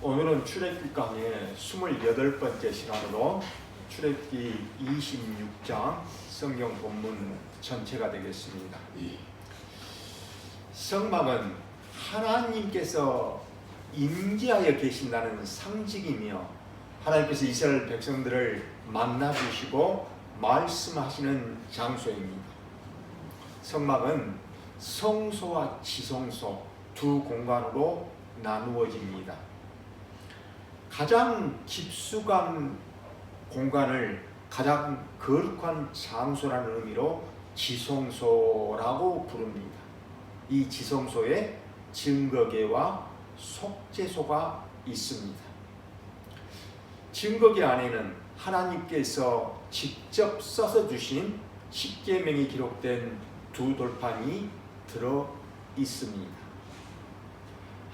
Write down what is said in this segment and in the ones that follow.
오늘은 출애굽기 강의 28번째 시간으로 출애굽기 26장 성경 본문 전체가 되겠습니다. 성막은 하나님께서 임재하여 계신다는 상징이며 하나님께서 이스라엘 백성들을 만나주시고 말씀하시는 장소입니다. 성막은 성소와 지성소 두 공간으로 나누어집니다. 가장 깊숙한 공간을 가장 거룩한 장소라는 의미로 지성소라고 부릅니다. 이 지성소에 증거궤와 속죄소가 있습니다. 증거궤 안에는 하나님께서 직접 써서 주신 십계명이 기록된 두 돌판이 들어 있습니다.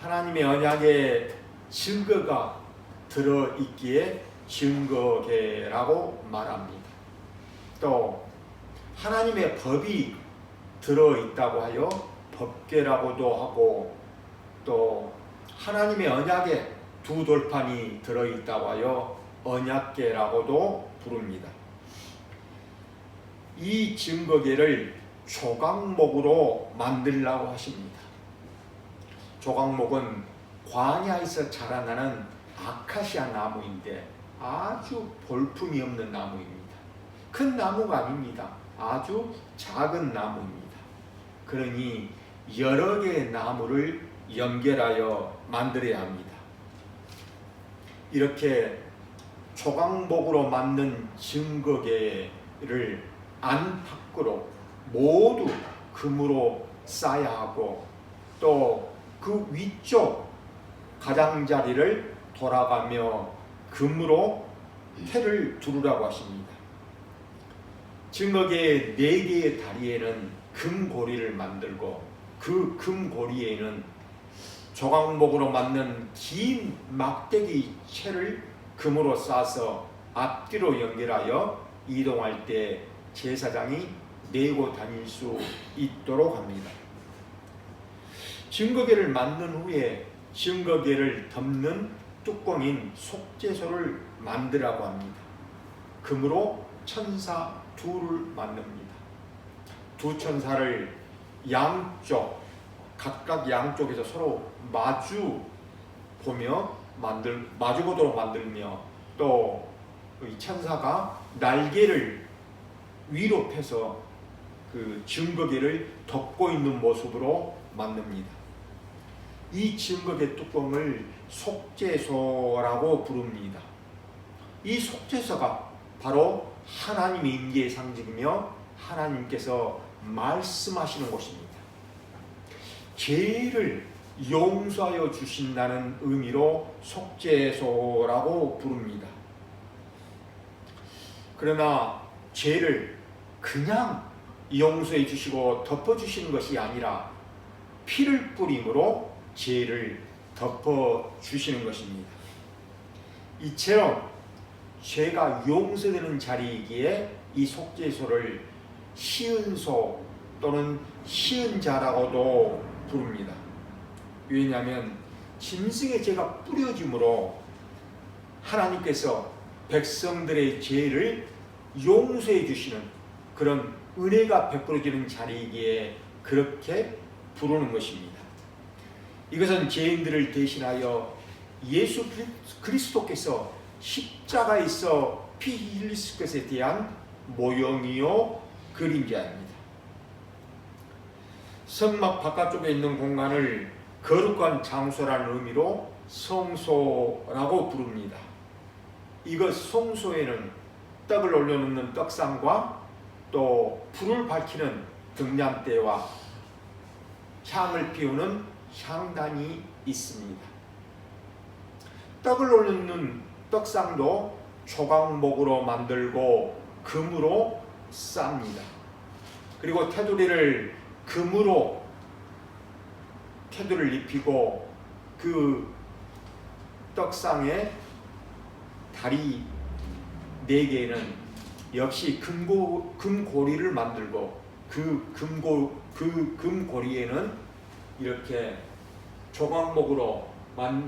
하나님의 언약의 증거가 들어있기에 증거궤라고 말합니다. 또 하나님의 법이 들어있다고 하여 법궤라고도 하고, 또 하나님의 언약에 두 돌판이 들어있다고 하여 언약궤라고도 부릅니다. 이 증거궤를 조각목으로 만들라고 하십니다. 조각목은 광야에서 자라나는 아카시아 나무인데 아주 볼품이 없는 나무입니다. 큰 나무가 아닙니다. 아주 작은 나무입니다. 그러니 여러 개의 나무를 연결하여 만들어야 합니다. 이렇게 조각목으로 만든 증거궤를 안팎으로 모두 금으로 쌓아야 하고, 또 그 위쪽 가장자리를 돌아가며 금으로 태를 두르라고 하십니다. 증거궤 4개의 다리에는 금고리를 만들고, 그 금고리에는 조각목으로 만든 긴 막대기 채를 금으로 싸서 앞뒤로 연결하여 이동할 때 제사장이 메고 다닐 수 있도록 합니다. 증거궤를 만든 후에 증거궤를 덮는 뚜껑인 속죄소를 만들라고 합니다. 금으로 천사 둘을 만듭니다. 두 천사를 각각 양쪽에서 서로 마주보도록 만들며, 또 이 천사가 날개를 위로 펴서 그 증거궤를 덮고 있는 모습으로 만듭니다. 이 증거궤 뚜껑을 속죄소라고 부릅니다. 이 속죄소가 바로 하나님의 임재의 상징이며 하나님께서 말씀하시는 곳입니다. 죄를 용서하여 주신다는 의미로 속죄소라고 부릅니다. 그러나 죄를 그냥 용서해 주시고 덮어 주시는 것이 아니라 피를 뿌림으로 죄를 덮어 주시는 것입니다. 이처럼 죄가 용서되는 자리이기에 이 속죄소를 시은소 또는 시은자라고도 부릅니다. 왜냐하면 짐승의 죄가 뿌려짐으로 하나님께서 백성들의 죄를 용서해 주시는 그런 은혜가 베풀어지는 자리이기에 그렇게 부르는 것입니다. 이것은 죄인들을 대신하여 예수 그리스도께서 십자가에서 피 흘리실 것에 대한 모형이요 그림자입니다. 성막 바깥쪽에 있는 공간을 거룩한 장소라는 의미로 성소라고 부릅니다. 이것 성소에는 떡을 올려놓는 떡상과 또 불을 밝히는 등잔대와 향을 피우는 향단이 있습니다. 떡을 올리는 떡상도 조각목으로 만들고 금으로 쌉니다. 그리고 테두리를 금으로 테두리를 입히고, 그 떡상의 다리 4개에는 역시 금고리를 만들고, 그 금고리에는 이렇게 조각목으로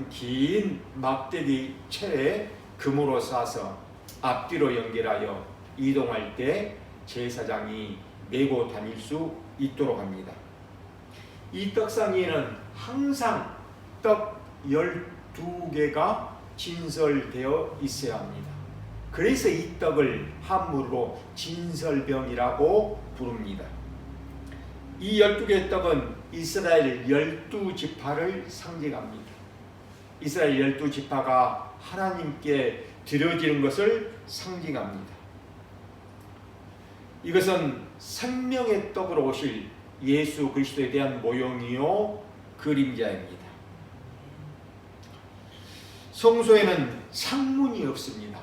긴 막대기 채에 금으로 싸서 앞뒤로 연결하여 이동할 때 제사장이 메고 다닐 수 있도록 합니다. 이 떡상에는 항상 떡 12개가 진설되어 있어야 합니다. 그래서 이 떡을 한문으로 진설병이라고 부릅니다. 이 12개의 떡은 이스라엘 12지파를 상징합니다. 이스라엘 12지파가 하나님께 드려지는 것을 상징합니다. 이것은 생명의 떡으로 오실 예수 그리스도에 대한 모형이요 그림자입니다. 성소에는 창문이 없습니다.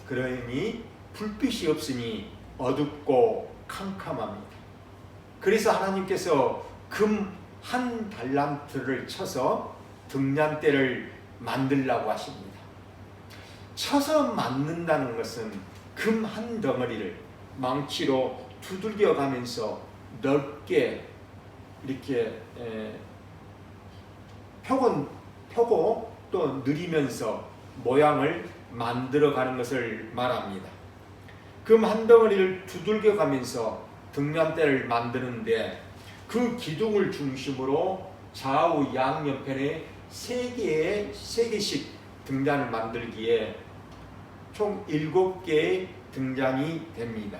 그러니 불빛이 없으니 어둡고 캄캄합니다. 그래서 하나님께서 금 한 달란트를 쳐서 등잔대를 만들라고 하십니다. 쳐서 만든다는 것은 금 한 덩어리를 망치로 두들겨 가면서 넓게 이렇게 펴고 또 느리면서 모양을 만들어 가는 것을 말합니다. 금 한 덩어리를 두들겨 가면서 등잔대를 만드는데 그 기둥을 중심으로 좌우 양옆편에 3개씩 등잔을 만들기에 총 7개의 등잔이 됩니다.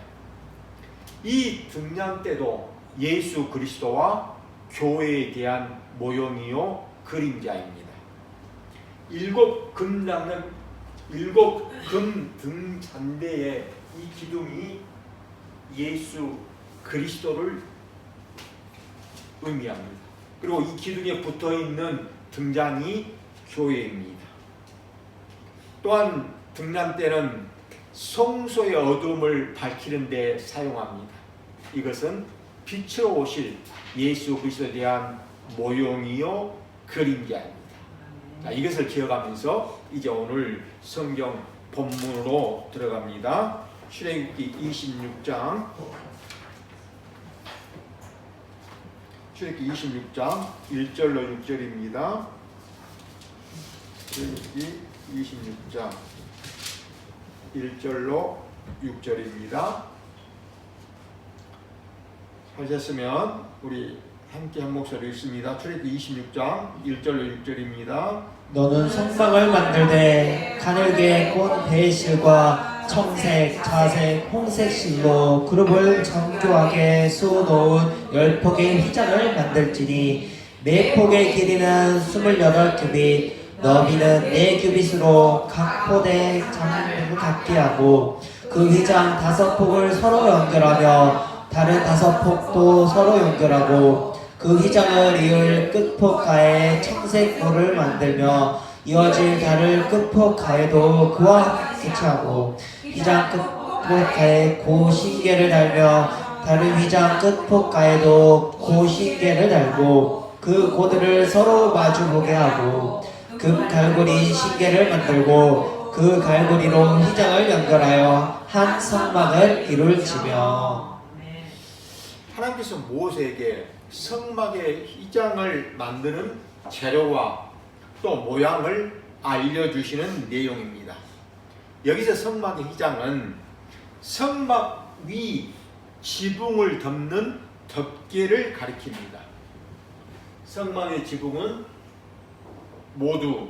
이 등잔대도 예수 그리스도와 교회에 대한 모형이요 그림자입니다. 7금 등잔대의 이 기둥이 예수 그리스도를 의미합니다. 그리고 이 기둥에 붙어있는 등잔이 교회입니다. 또한 등잔대는 성소의 어둠을 밝히는 데 사용합니다. 이것은 빛으로 오실 예수 그리스도에 대한 모형이요 그림자입니다. 자, 이것을 기억하면서 이제 오늘 성경 본문으로 들어갑니다. 출애굽기 26장 1절로 6절입니다. 출애굽기 26장 1절로 6절입니다. 하셨으면 우리 함께 한 목소리 읽습니다. 출애굽기 26장 1절로 6절입니다. 너는 성막을 만들되 가늘게 꼰 배실과 청색, 자색, 홍색 실로 그룹을 정교하게 쑤어놓은 10폭의 휘장을 만들지니 4폭의 길이는 28규빗, 너비는 4규빗으로 각 포대 장을 닿게 하고 그 휘장 5폭을 서로 연결하며 다른 5폭도 서로 연결하고 그 휘장을 이을 끝폭가에 청색 모를 만들며 이어질 달을 끝폭가에도 그와 같이 하고 휘장 끝폭가에 고신계를 달며 다른 휘장 끝폭가에도 고신계를 달고 그 고들을 서로 마주보게 하고 금 갈고리 신계를 만들고 그 갈고리로 휘장을 연결하여 한 성막을 이룰지며. 하나님께서 모세에게 성막의 휘장을 만드는 재료와 또 모양을 알려주시는 내용입니다. 여기서 성막의 휘장은 성막 위 지붕을 덮는 덮개를 가리킵니다. 성막의 지붕은 모두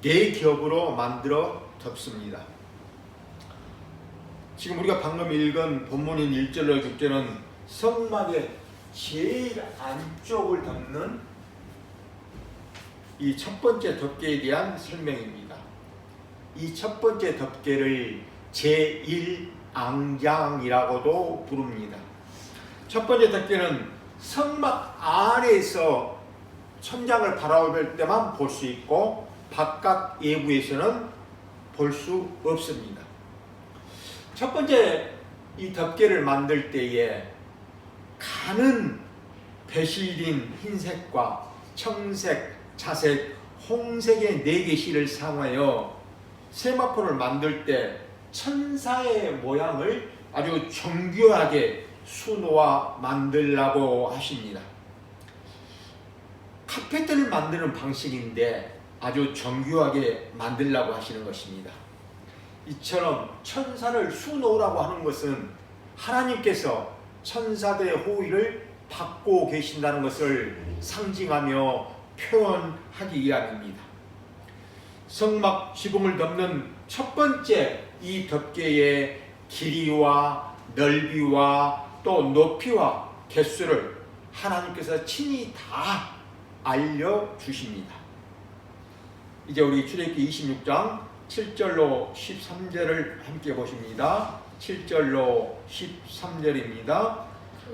4겹으로 만들어 덮습니다. 지금 우리가 방금 읽은 본문인 1절로 6절은 성막의 제일 안쪽을 덮는 이 첫 번째 덮개에 대한 설명입니다. 이 첫 번째 덮개를 제1앙장이라고도 부릅니다. 첫 번째 덮개는 성막 안에서 천장을 바라볼 때만 볼 수 있고 바깥 외부에서는 볼 수 없습니다. 첫 번째 이 덮개를 만들 때에 가는 배실인 흰색과 청색, 자색, 홍색의 4개 실을 사용하여 세마포를 만들 때 천사의 모양을 아주 정교하게 수놓아 만들라고 하십니다. 카페트를 만드는 방식인데 아주 정교하게 만들라고 하시는 것입니다. 이처럼 천사를 수놓으라고 하는 것은 하나님께서 천사들의 호의를 받고 계신다는 것을 상징하며 표현하기 위함입니다. 성막 지붕을 덮는 첫 번째 이 덮개의 길이와 넓이와 또 높이와 개수를 하나님께서 친히 다 알려주십니다. 이제 우리 출애굽기 26장 7절로 13절을 함께 보십니다. 7절로 13절입니다.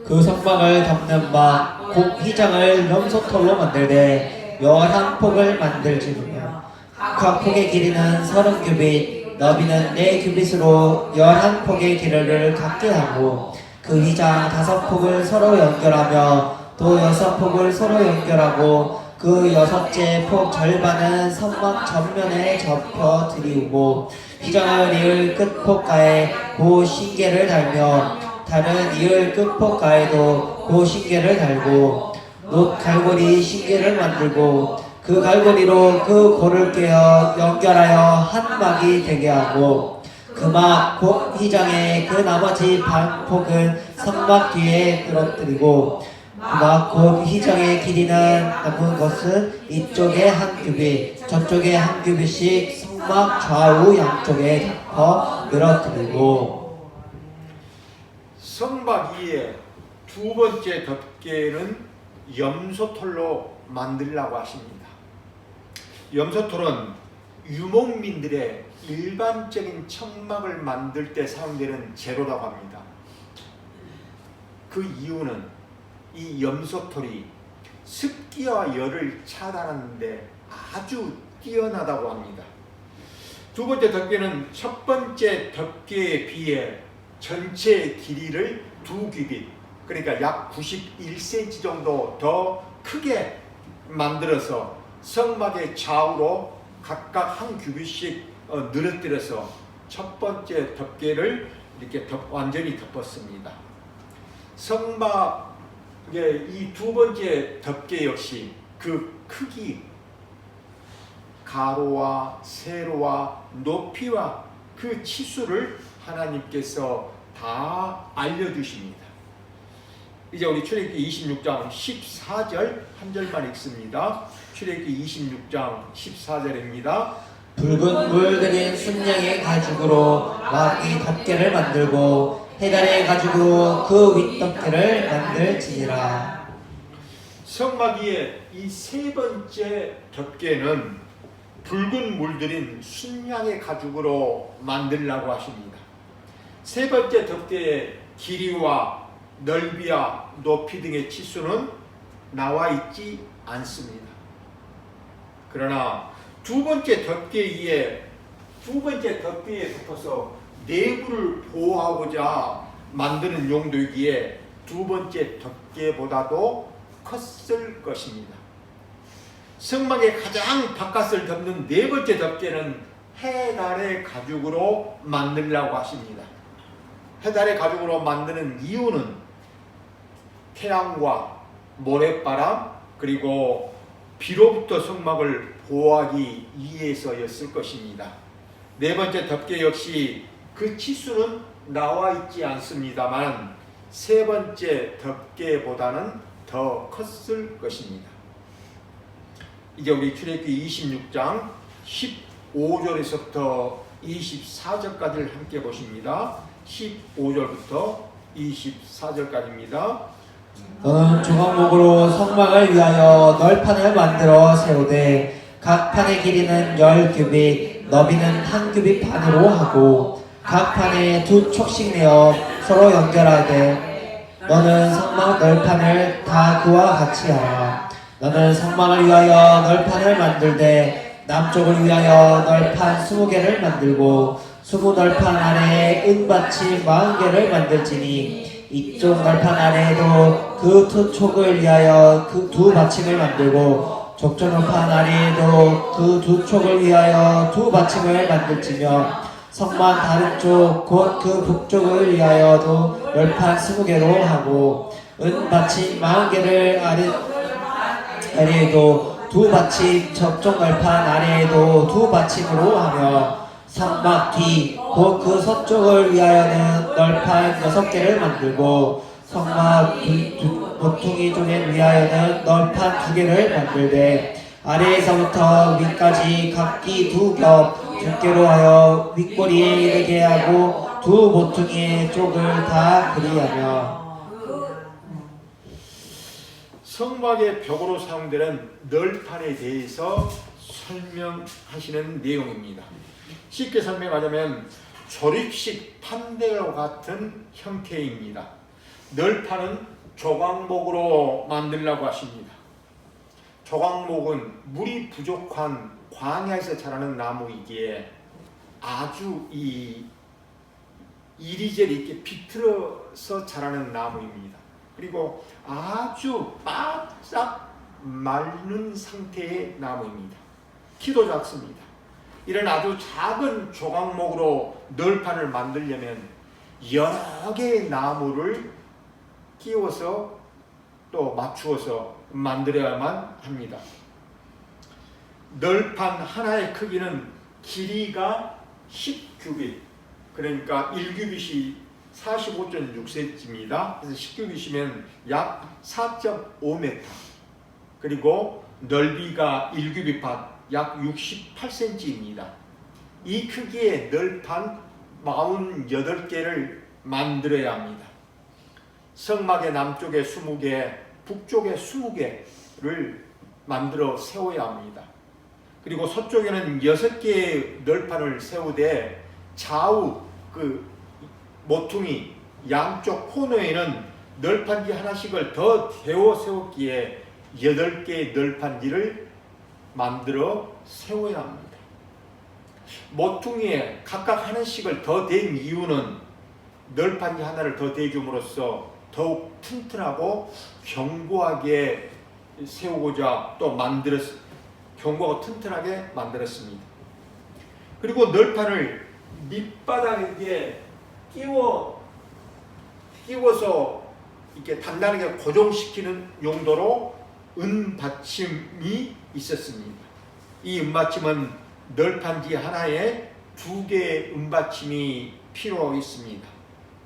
그 성막을 덮는 바 곧 휘장을 염소털로 만들되 11폭을 만들지니며 각 폭의 길이는 30규빗 너비는 4규빗으로 11폭의 길이를 갖게 하고 그 휘장 5폭을 서로 연결하며 또 6폭을 서로 연결하고 그 6째 폭 절반은 성막 전면에 접혀 들이우고 휘장을 이을 끝폭가에 고 신계를 달며 다른 이을 끝폭가에도 고 신계를 달고 놋 갈고리 신계를 만들고 그 갈고리로 그 고를 깨어 연결하여 한 막이 되게 하고 그 막 곧 휘장의 그 나머지 반 폭은 성막 뒤에 끌어들이고 막 곧 휘장의 길이는 남은 것은 이쪽에 한 규빗 저쪽에 한 규빗씩 성막 좌우 양쪽에 덮어 늘어뜨리고 성막 위에 두 번째 덮개는 염소털로 만들라고 하십니다. 염소털은 유목민들의 일반적인 천막을 만들 때 사용되는 재료라고 합니다. 그 이유는 이 염소털이 습기와 열을 차단하는 데 아주 뛰어나다고 합니다. 두 번째 덮개는 첫 번째 덮개에 비해 전체 길이를 2규빗, 그러니까 약 91cm 정도 더 크게 만들어서 성막의 좌우로 각각 한 규빗씩 늘어뜨려서 첫 번째 덮개를 이렇게 완전히 덮었습니다. 성막의 이 두 번째 덮개 역시 그 크기, 가로와 세로와 높이와 그 치수를 하나님께서 다 알려주십니다. 이제 우리 출애굽기 26장 14절 한 절만 읽습니다. 출애굽기 26장 14절입니다. 붉은 물 들인 순양의 가죽으로 막이 덮개를 만들고 해달의 가죽으로 그 윗덮개를 만들지니라. 성막 위에 이 세 번째 덮개는 붉은 물들인 순양의 가죽으로 만들라고 하십니다. 세 번째 덮개의 길이와 넓이와 높이 등의 치수는 나와 있지 않습니다. 그러나 두 번째 덮개에 덮어서 내부를 보호하고자 만드는 용도이기에 두 번째 덮개보다도 컸을 것입니다. 성막의 가장 바깥을 덮는 네 번째 덮개는 해달의 가죽으로 만들라고 하십니다. 해달의 가죽으로 만드는 이유는 태양과 모래바람 그리고 비로부터 성막을 보호하기 위해서였을 것입니다. 네 번째 덮개 역시 그 치수는 나와 있지 않습니다만 세 번째 덮개보다는 더 컸을 것입니다. 이제 우리 출애굽기 26장 15절에서부터 24절까지를 함께 보십니다. 15절부터 24절까지입니다. 너는 조각목으로 성막을 위하여 널판을 만들어 세우되 각 판의 길이는 10규빗 너비는 1규빗 반으로 하고 각 판에 2촉씩 내어 서로 연결하되 너는 성막 널판을 다 그와 같이 하라. 너는 성막을 위하여 널판을 만들되 남쪽을 위하여 널판 20개를 만들고 20널판 아래에 은받침 40개를 만들지니 이쪽 널판 아래에도 그 2촉을 위하여 그 2받침을 만들고 저쪽 널판 아래에도 그 2촉을 위하여 2받침을 만들지며 성막 다른 쪽 곧 그 북쪽을 위하여도 널판 20개로 하고 은받침 40개를 아래에도 두 받침 저쪽 널판 아래에도 두 받침으로 하며 성막 뒤 곧 그 서쪽을 위하여는 널판 6개를 만들고 성막 모퉁이 쪽에 위하여는 널판 2개를 만들되 아래에서부터 위까지 각기 2겹 두께로 하여 윗꼬리에 이르게 하고 두 모퉁이의 쪽을 다 그리하며 성막의 벽으로 사용되는 널판에 대해서 설명하시는 내용입니다. 쉽게 설명하자면 조립식 판대와 같은 형태입니다. 널판은 조각목으로 만들라고 하십니다. 조각목은 물이 부족한 광야에서 자라는 나무이기에 아주 이리저리 이렇게 비틀어서 자라는 나무입니다. 그리고 아주 바싹 마른 상태의 나무입니다. 키도 작습니다. 이런 아주 작은 조각목으로 널판을 만들려면 여러 개의 나무를 끼워서 또 맞추어서 만들어야만 합니다. 널판 하나의 크기는 길이가 10규빗, 그러니까 1규빗이 45.6cm입니다. 그래서 10규빗이면 약 4.5m, 그리고 넓이가 1규빗 반, 약 68cm입니다. 이 크기의 널판 48개를 만들어야 합니다. 성막의 남쪽에 20개, 북쪽에 20개를 만들어 세워야 합니다. 그리고 서쪽에는 6개의 널판을 세우되 좌우 그 모퉁이 양쪽 코너에는 널판지 하나씩을 더 대어 세웠기에 8개의 널판지를 만들어 세워야 합니다. 모퉁이에 각각 하나씩을 더 댄 이유는 널판지 하나를 더 대줌으로써 더욱 튼튼하고 견고하게 세우고자 또 견고하고 튼튼하게 만들었습니다. 그리고 널판을 밑바닥에 끼워서 이렇게 단단하게 고정시키는 용도로 은받침이 있었습니다. 이 은받침은 널판지 하나에 2개의 은받침이 필요 있습니다.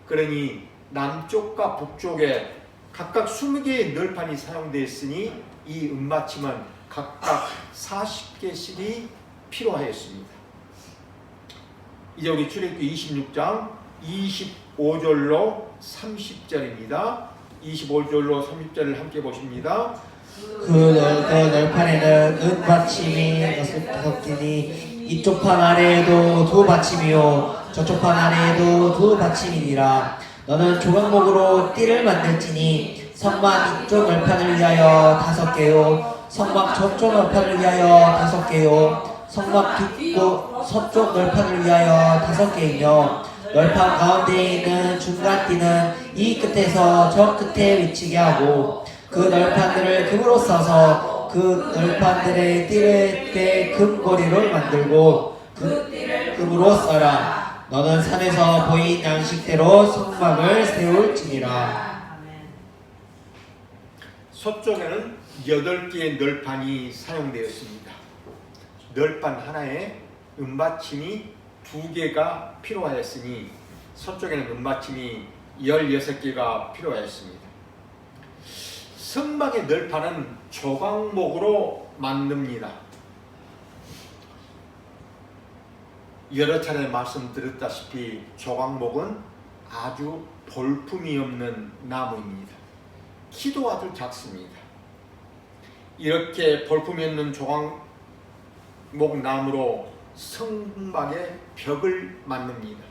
그러니 남쪽과 북쪽에 각각 20개의 널판이 사용되었으니 이 은받침은 각각 40개씩이 필요하였습니다. 이제 우리 출애굽기 26장 25절로 30절입니다. 25절로 30절을 함께 보십니다. 그 널판에는 은받침이 6개니 이쪽 판 아래에도 2받침이요 저쪽 판 아래에도 2받침이니라. 너는 조각목으로 띠를 만들지니 성막 이쪽 널판을 위하여 5개요 성막 저쪽 널판을 위하여 5개요 성막 뒷고 서쪽 널판을 위하여 5개이며 널판 가운데에 있는 중간 띠는 이 끝에서 저 끝에 미치게 하고 그 널판들을 금으로 써서 그 널판들의 띠를 금고리를 만들고 그 띠를 금으로 써라. 너는 산에서 보인 양식대로 성막을 세울지니라. 서쪽에는 8개의 널판이 사용되었습니다. 널판 하나에 은받침이 2개가 필요하였으니 서쪽에는 은받침이 16개가 필요하였습니다. 성막의 널판은 조각목으로 만듭니다. 여러 차례 말씀드렸다시피 조각목은 아주 볼품이 없는 나무입니다. 키도 아주 작습니다. 이렇게 볼품이 없는 조각목 나무로 성막의 벽을 만듭니다.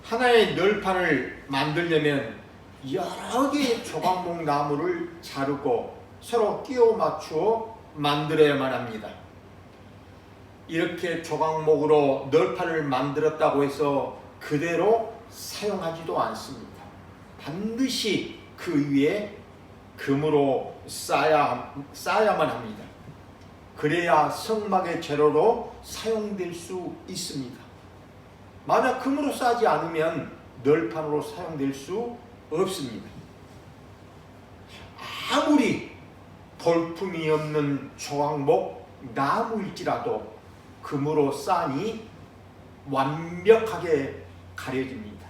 하나의 널판을 만들려면 여러 개의 조각목 나무를 자르고 서로 끼워 맞추어 만들어야만 합니다. 이렇게 조각목으로 널판을 만들었다고 해서 그대로 사용하지도 않습니다. 반드시 그 위에 금으로 쌓아야만 합니다. 그래야 성막의 재료로 사용될 수 있습니다. 만약 금으로 쌓지 않으면 널판으로 사용될 수 없습니다. 아무리 볼품이 없는 조각목 나무일지라도 금으로 싸니 완벽하게 가려집니다.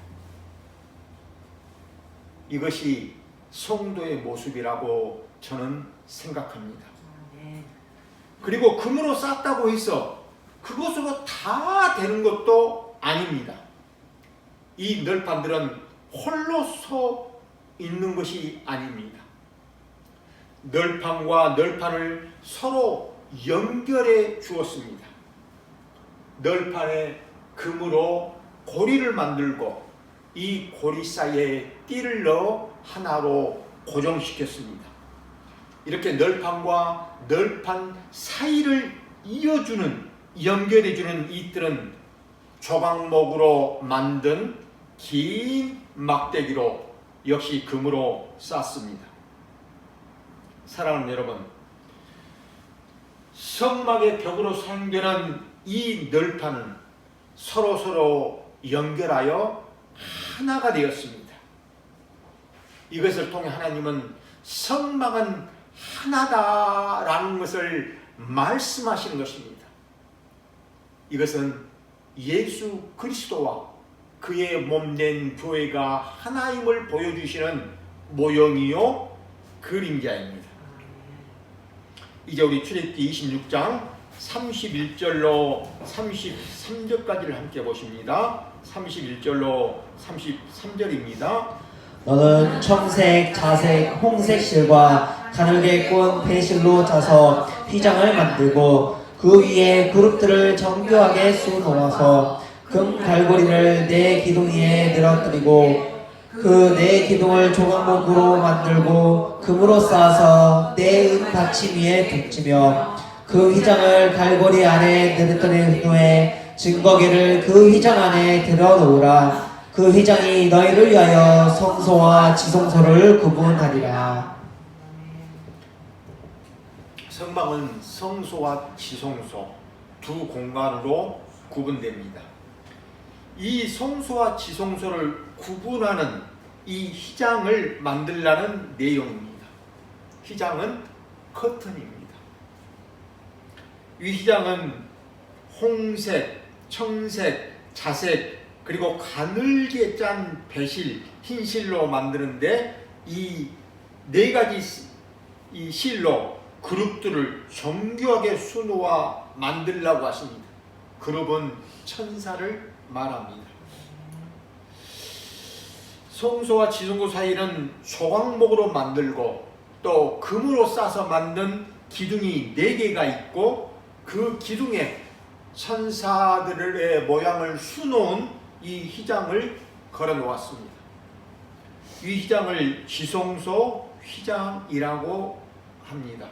이것이 성도의 모습이라고 저는 생각합니다. 그리고 금으로 쌌다고 해서 그것으로 다 되는 것도 아닙니다. 이 널판들은 홀로 서 있는 것이 아닙니다. 널판과 널판을 서로 연결해 주었습니다. 널판에 금으로 고리를 만들고 이 고리 사이에 띠를 넣어 하나로 고정시켰습니다. 이렇게 널판과 널판 사이를 이어주는, 연결해주는 이 뜰은 조각목으로 만든 긴 막대기로 역시 금으로 쌌습니다. 사랑하는 여러분, 성막의 벽으로 사용되는 이 널판은 서로 연결하여 하나가 되었습니다. 이것을 통해 하나님은 성막은 하나다라는 것을 말씀하시는 것입니다. 이것은 예수 그리스도와 그의 몸된 교회가 하나임을 보여주시는 모형이요 그림자입니다. 이제 우리 출애굽기 26장 31절로 33절까지를 함께 보십니다. 31절로 33절입니다. 너는 청색, 자색, 홍색 실과 가늘게 꼰 배실로 짜서 휘장을 만들고 그 위에 그룹들을 정교하게 쑤놓아서 금 갈고리를 네 기둥 위에 늘어뜨리고 그 네 기둥을 조각목으로 만들고 금으로 쌓아서 네 은 받침 위에 덮치며 그 휘장을 갈고리 안에 늘어뜨린 후에 증거기를 그 휘장 안에 들어 놓으라. 그 휘장이 너희를 위하여 성소와 지성소를 구분하리라. 성막은 성소와 지성소 두 공간으로 구분됩니다. 이 성소와 지성소를 구분하는 이 휘장을 만들라는 내용입니다. 휘장은 커튼입니다. 이 휘장은 홍색, 청색, 자색 그리고 가늘게 짠 배실, 흰실로 만드는데 이 네 가지 이 실로 그룹들을 정교하게 수놓아 만들라고 하십니다. 그룹은 천사를 말합니다. 성소와 지성소 사이는 조각목으로 만들고 또 금으로 싸서 만든 기둥이 4개가 있고 그 기둥에 천사들의 모양을 수놓은 이 휘장을 걸어 놓았습니다. 이 휘장을 지성소 휘장이라고 합니다.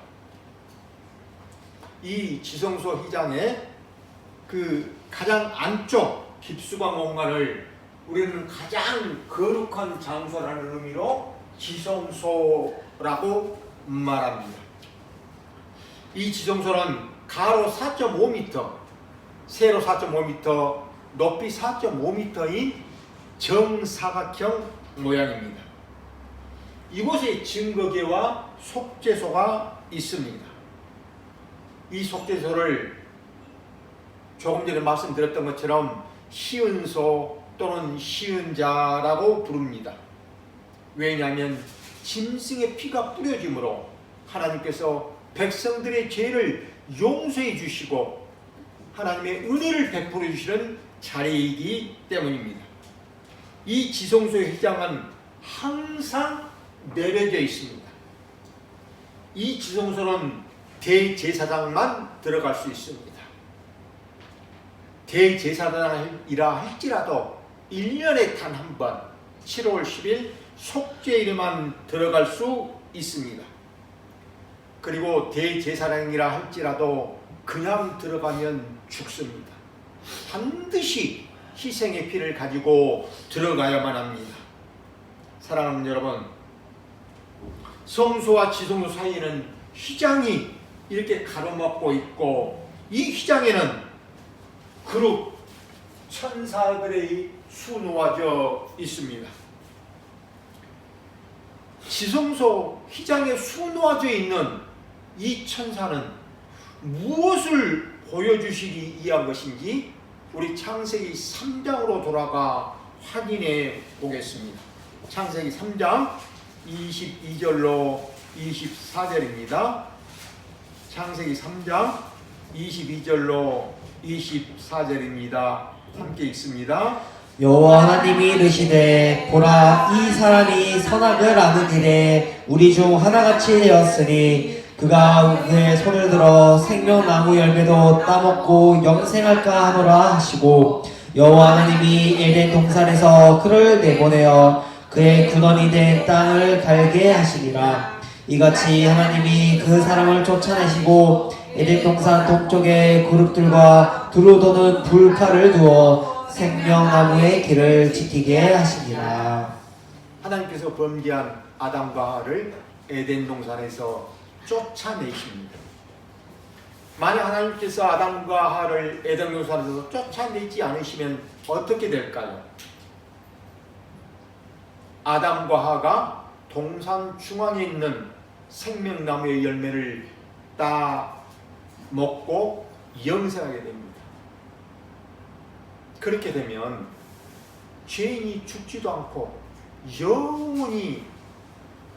이 지성소 휘장의 그 가장 안쪽 깊숙한 공간을 우리는 가장 거룩한 장소라는 의미로 지성소라고 말합니다. 이 지성소는 가로 4.5m, 세로 4.5m, 높이 4.5m인 정사각형 모양입니다. 이곳에 증거계와 속죄소가 있습니다. 이 속죄소를 조금 전에 말씀드렸던 것처럼 시은소 또는 시은자라고 부릅니다. 왜냐하면 짐승의 피가 뿌려짐으로 하나님께서 백성들의 죄를 용서해 주시고 하나님의 은혜를 베풀어 주시는 자리이기 때문입니다. 이 지성소의 휘장은 항상 내려져 있습니다. 이 지성소는 대제사장만 들어갈 수 있습니다. 대제사장이라 할지라도 1년에 단 한 번 7월 10일 속죄일에만 들어갈 수 있습니다. 그리고 대제사장이라 할지라도 그냥 들어가면 죽습니다. 반드시 희생의 피를 가지고 들어가야만 합니다. 사랑하는 여러분, 성소와 지성소 사이에는 휘장이 이렇게 가로막고 있고 이 휘장에는 그룹 천사들의 수놓아져 있습니다. 지성소 휘장에 수놓아져 있는 이 천사는 무엇을 보여주시기 위한 것인지 우리 창세기 3장으로 돌아가 확인해 보겠습니다. 창세기 3장 22절로 24절입니다. 창세기 3장 22절로 24절입니다. 함께 읽습니다. 여호와 하나님이 이르시되 보라 이 사람이 선악을 아는 일에 우리 중 하나같이 되었으니 그가 그의 손을 들어 생명나무 열매도 따먹고 영생할까 하노라 하시고 여호와 하나님이 에덴 동산에서 그를 내보내어 그의 근원이 된 땅을 갈게 하시니라. 이같이 하나님이 그 사람을 쫓아내시고 에덴 동산 동쪽에 그룹들과 두루 도는 불칼을 두어 생명나무의 길을 지키게 하시니라. 하나님께서 범죄한 아담과 하와를 에덴 동산에서 쫓아내십니다. 만약 하나님께서 아담과 하와를 에덴 동산에서 쫓아내지 않으시면 어떻게 될까요? 아담과 하와가 동산 중앙에 있는 생명나무의 열매를 따 먹고 영생하게 됩니다. 그렇게 되면 죄인이 죽지도 않고 영원히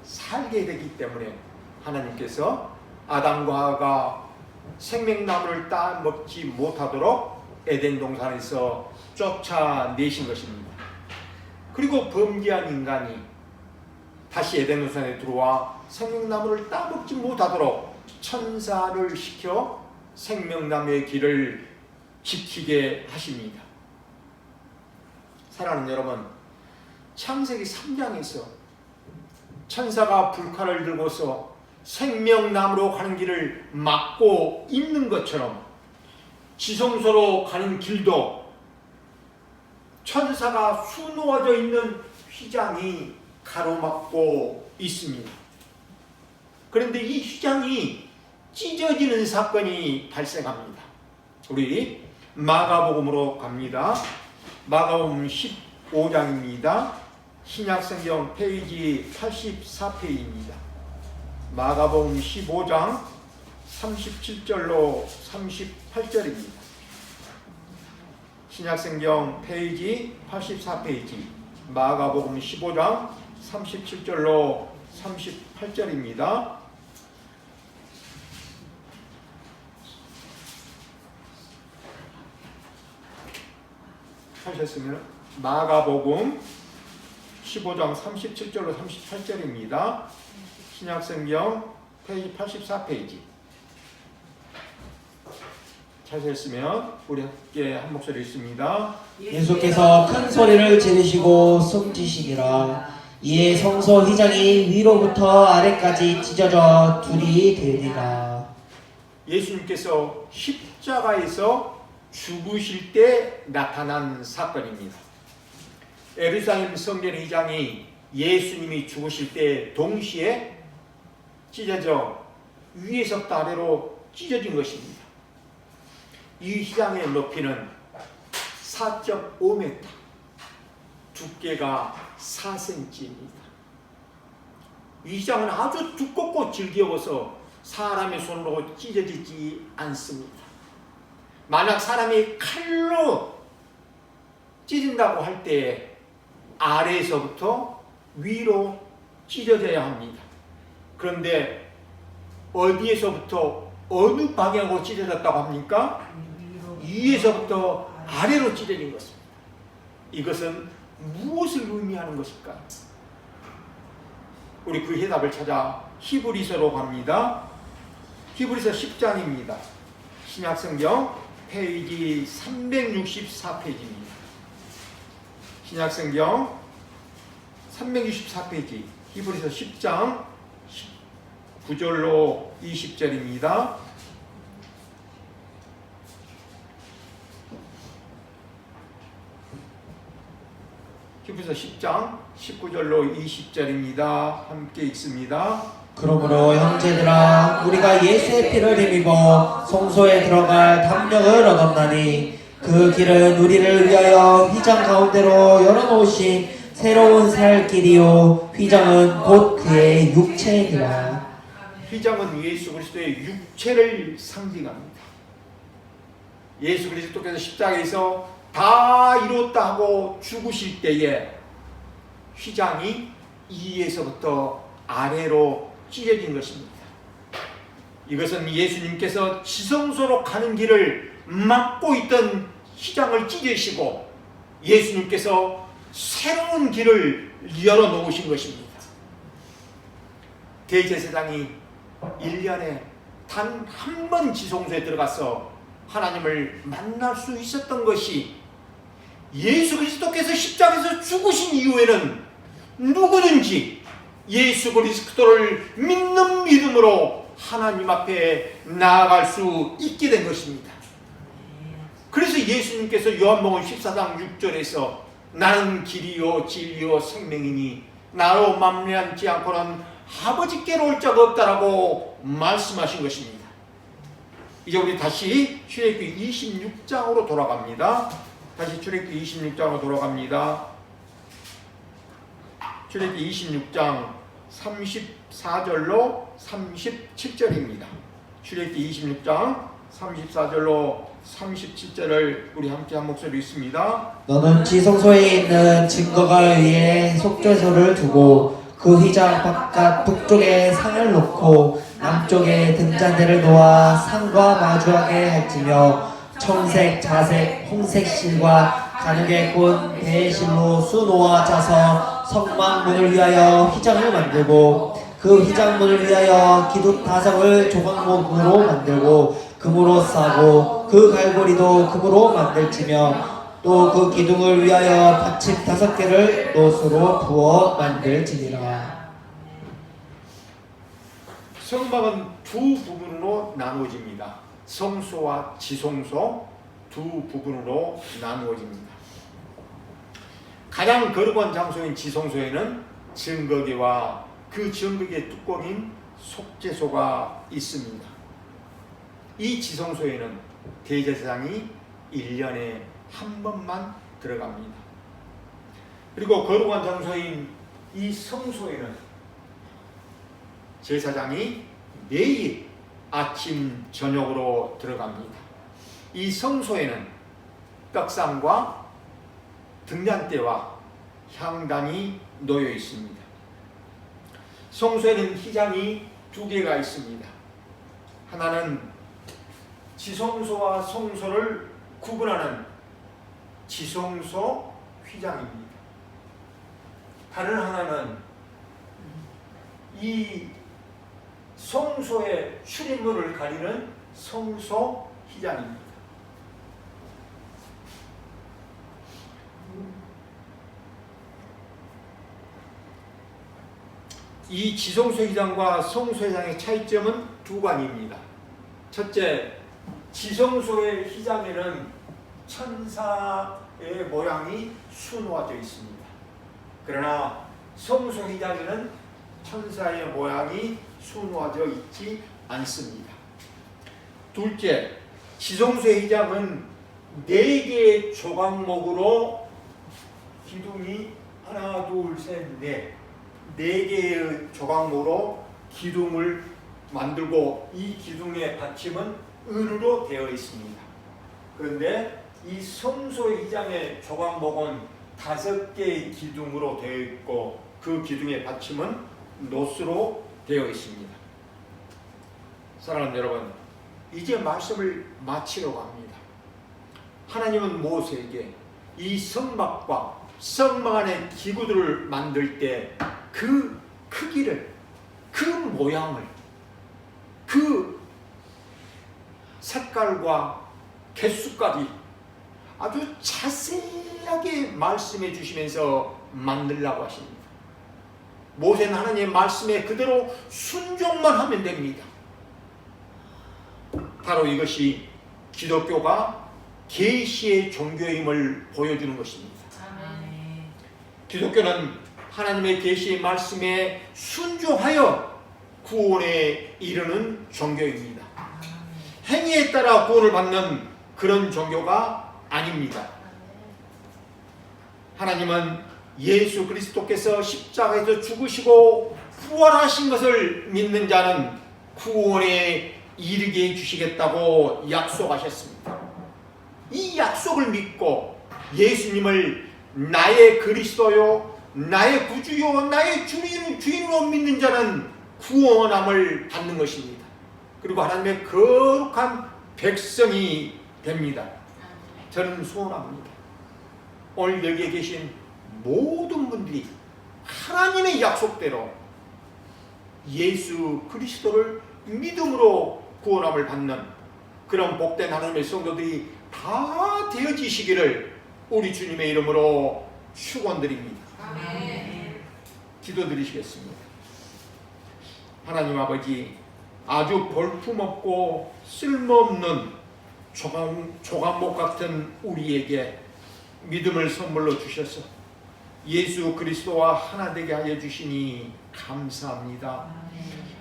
살게 되기 때문에 하나님께서 아담과 하와가 생명나무를 따 먹지 못하도록 에덴 동산에서 쫓아내신 것입니다. 그리고 범죄한 인간이 다시 에덴 동산에 들어와 생명나무를 따 먹지 못하도록 천사를 시켜 생명나무의 길을 지키게 하십니다. 사랑하는 여러분, 창세기 3장에서 천사가 불칼을 들고서 생명나무로 가는 길을 막고 있는 것처럼 지성소로 가는 길도 천사가 수놓아져 있는 휘장이 가로막고 있습니다. 그런데 이 휘장이 찢어지는 사건이 발생합니다. 우리 마가복음으로 갑니다. 마가복음 15장입니다. 신약성경 페이지 84페이지입니다. 마가복음 15장 37절로 38절입니다. 신약성경 페이지 84페이지 마가복음 15장 37절로 38절입니다. 하셨으면 마가복음 15장 37절로 38절입니다. 신약성경 페이지 84페이지 찾으셨으면 우리 함께 한 목소리 읽습니다. 예수께서 큰 소리를 지르시고 숨지시니라. 이에 성소 휘장이 위로부터 아래까지 찢어져 둘이 되니라. 예수님께서 십자가에서 죽으실 때 나타난 사건입니다. 예루살렘 성전 휘장이 예수님이 죽으실 때 동시에 찢어져 위에서부터 아래로 찢어진 것입니다. 이 휘장의 높이는 4.5m, 두께가 4cm입니다. 이 휘장은 아주 두껍고 질겨워서 사람의 손으로 찢어지지 않습니다. 만약 사람이 칼로 찢은다고 할 때 아래에서부터 위로 찢어져야 합니다. 그런데 어디에서부터 어느 방향으로 찢어졌다고 합니까? 위에서부터 아래로 찢어진 것입니다. 이것은 무엇을 의미하는 것일까? 우리 그 해답을 찾아 히브리서로 갑니다. 히브리서 10장입니다. 신약성경 페이지 364페이지입니다. 신약성경 364페이지 히브리서 10장 9절로 20절입니다. 히브리서 10장 19절로 20절입니다. 함께 읽습니다. 그러므로 형제들아 우리가 예수의 피를 힘입어 성소에 들어갈 담력을 얻었나니 그 길은 우리를 위하여 휘장 가운데로 열어놓으신 새로운 살 길이요 휘장은 곧 그의 육체니라. 휘장은 예수 그리스도의 육체를 상징합니다. 예수 그리스도께서 십자가에서 다 이뤘다 하고 죽으실 때에 휘장이 위에서부터 아래로 찢어진 것입니다. 이것은 예수님께서 지성소로 가는 길을 막고 있던 휘장을 찢으시고 예수님께서 새로운 길을 열어놓으신 것입니다. 대제사장이 1년에 단 한 번 지성소에 들어가서 하나님을 만날 수 있었던 것이 예수 그리스도께서 십자가에서 죽으신 이후에는 누구든지 예수 그리스도를 믿는 믿음으로 하나님 앞에 나아갈 수 있게 된 것입니다. 그래서 예수님께서 요한복음 14장 6절에서 나는 길이요 진리요 생명이니 나로 말미암지 않고는 아버지께로 올 자가 없다라고 말씀하신 것입니다. 이제 우리 다시 출애굽기 26장으로 돌아갑니다. 다시 출애굽기 26장으로 돌아갑니다. 출애굽기 26장 34절로 37절입니다. 출애굽기 26장 34절로 37절을 우리 함께 한 목소리로 읽습니다. 너는 지성소에 있는 증거가 위에 속죄소를 두고 그 휘장 바깥 북쪽에 상을 놓고 남쪽에 등잔대를 놓아 상과 마주하게 할지며 청색, 자색, 홍색 실과 가죽의 꼰 배실로 수놓아 짜서 성막문을 위하여 휘장을 만들고 그 휘장문을 위하여 기둥 5을 조각목으로 만들고 금으로 싸고 그 갈고리도 금으로 만들지며 또 그 기둥을 위하여 받침 5개를 노수로 부어 만들지니라. 성막은 두 부분으로 나누어집니다. 성소와 지성소 두 부분으로 나누어집니다. 가장 거룩한 장소인 지성소에는 증거기와 그 증거기의 뚜껑인 속죄소가 있습니다. 이 지성소에는 대제사장이 1년에 한 번만 들어갑니다. 그리고 거룩한 장소인 이 성소에는 제사장이 매일 아침 저녁으로 들어갑니다. 이 성소에는 떡상과 등잔대와 향단이 놓여 있습니다. 성소에는 휘장이 2개가 있습니다. 하나는 지성소와 성소를 구분하는 지성소 휘장입니다. 다른 하나는 이 성소의 출입문을 가리는 성소 휘장입니다. 이 지성소 휘장과 성소 휘장의 차이점은 2가지입니다. 첫째, 지성소의 휘장에는 천사의 모양이 수놓아져 있습니다. 그러나 성소 휘장에는 천사의 모양이 수놓아져 있지 않습니다. 둘째, 지성소의 휘장은 4개의 조각목으로 기둥이 하나, 둘, 셋, 넷 4개의 조각목으로 기둥을 만들고 이 기둥의 받침은 은으로 되어 있습니다. 그런데 이 성소의 휘장의 조각목은 5개의 기둥으로 되어 있고 그 기둥의 받침은 노스로 되어 있습니다. 사랑하는 여러분, 이제 말씀을 마치려고 합니다. 하나님은 모세에게 이 성막과 성막 안의 기구들을 만들 때 그 크기를, 그 모양을, 그 색깔과 개수까지 아주 자세하게 말씀해 주시면서 만들라고 하십니다. 모세는 하나님의 말씀에 그대로 순종만 하면 됩니다. 바로 이것이 기독교가 계시의 종교임을 보여주는 것입니다. 기독교는 하나님의 계시의 말씀에 순종하여 구원에 이르는 종교입니다. 행위에 따라 구원을 받는 그런 종교가 아닙니다. 하나님은 예수 그리스도께서 십자가에서 죽으시고 부활하신 것을 믿는 자는 구원에 이르게 해주시겠다고 약속하셨습니다. 이 약속을 믿고 예수님을 나의 그리스도요, 나의 구주요, 나의 주인으로 믿는 자는 구원함을 받는 것입니다. 그리고 하나님의 거룩한 백성이 됩니다. 저는 소원합니다. 오늘 여기에 계신 모든 분들이 하나님의 약속대로 예수 그리스도를 믿음으로 구원함을 받는 그런 복된 하나님의 성도들이 다 되어지시기를 우리 주님의 이름으로 축원드립니다. 아멘. 기도드리시겠습니다. 하나님 아버지, 아주 볼품없고 쓸모없는 조각목 같은 우리에게 믿음을 선물로 주셔서 예수 그리스도와 하나 되게 하여 주시니 감사합니다.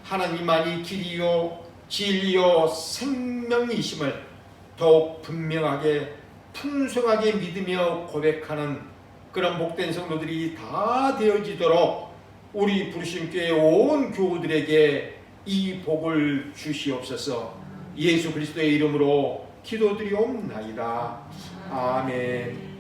하나님만이 길이요 진리요 생명이심을 더욱 분명하게 풍성하게 믿으며 고백하는 그런 복된 성도들이 다 되어지도록 우리 부르심 교회 온 교우들에게 이 복을 주시옵소서. 예수 그리스도의 이름으로 기도드리옵나이다. 아멘.